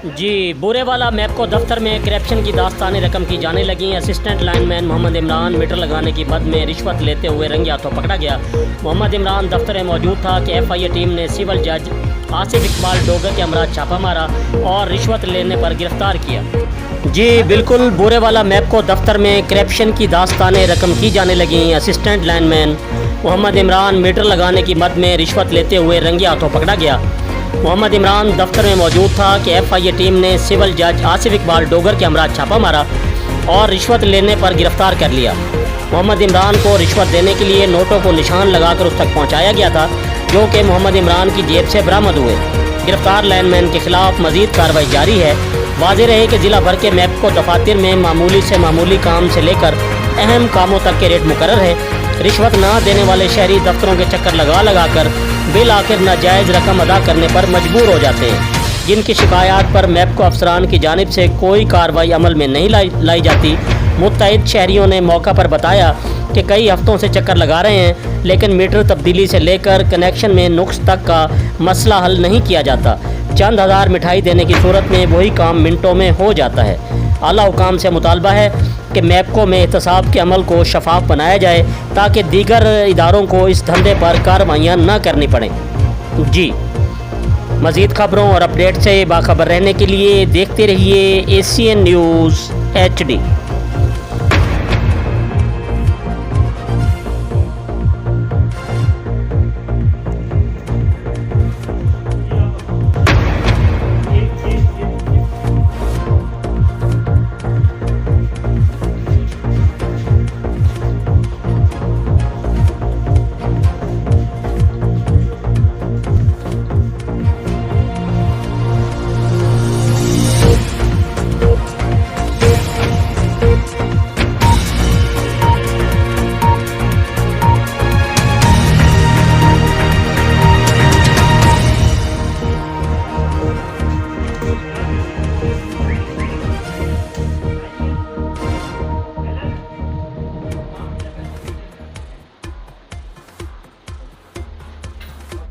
जी, बुरेवाला मैपको दफ्तर में करप्शन की दास्तानी रकम की जाने लगी। Assistant lineman Mohammad Imran meter लगाने की बद में रिश्वत लेते हुए रंगे हाथों पकड़ा गया। मोहम्मद इमरान दफ्तर में मौजूद था कि FIA टीम ने सिविल जज आसिफ इकबाल डोगर के हमरा छापा मारा और रिश्वत लेने पर गिरफ्तार किया। जी बिल्कुल, बुरेवाला मैपको दफ्तर में करप्शन की दास्तानी रकम की जाने लगी। Assistant lineman Mohammad Imran meter लगाने की मद में रिश्वत लेते हुए रंगे हाथों पकड़ा गया। मोहम्मद इमरान दफ्तर में मौजूद था कि FIA टीम ने सिविल जज आसिफ इकबाल डोगर के हमरा छापा मारा और रिश्वत लेने पर गिरफ्तार कर लिया। मोहम्मद इमरान को रिश्वत देने के लिए नोटों को निशान लगाकर उस तक पहुंचाया गया था, जो कि मोहम्मद इमरान की जेब से बरामद हुए। गिरफ्तार लाइनमैन के खिलाफ मजीद कार्रवाई जारी है। वाज़ेह रहे कि जिला भर के मैपको दफातर में मामूली से मामूली काम से लेकर अहम कामों तक के रेट मुकर्रर है। रिश्वत ना देने वाले शहरी दफ्तरों के चक्कर लगा कर बिल आखिर नाजायज़ रकम अदा करने पर मजबूर हो जाते हैं, जिनकी शिकायत पर मैपको अफसरान की जानिब से कोई कार्रवाई अमल में नहीं लाई जाती। मुत्तहिद शहरियों ने मौका पर बताया कि कई हफ्तों से चक्कर लगा रहे हैं, लेकिन मीटर तब्दीली से लेकर कनेक्शन में नुक्स तक का मसला हल नहीं किया जाता। चंद हज़ार मिठाई देने की सूरत में वही काम मिनटों में हो जाता है। आला हुकाम से मुतालबा है कि मैपको में एहतसाब के अमल को शफाफ बनाया जाए, ताकि दीगर इदारों को इस धंधे पर कार्रवाइयाँ न करनी पड़ें। जी, मज़ीद खबरों और अपडेट से बाखबर रहने के लिए देखते रहिए ACN न्यूज़ HD।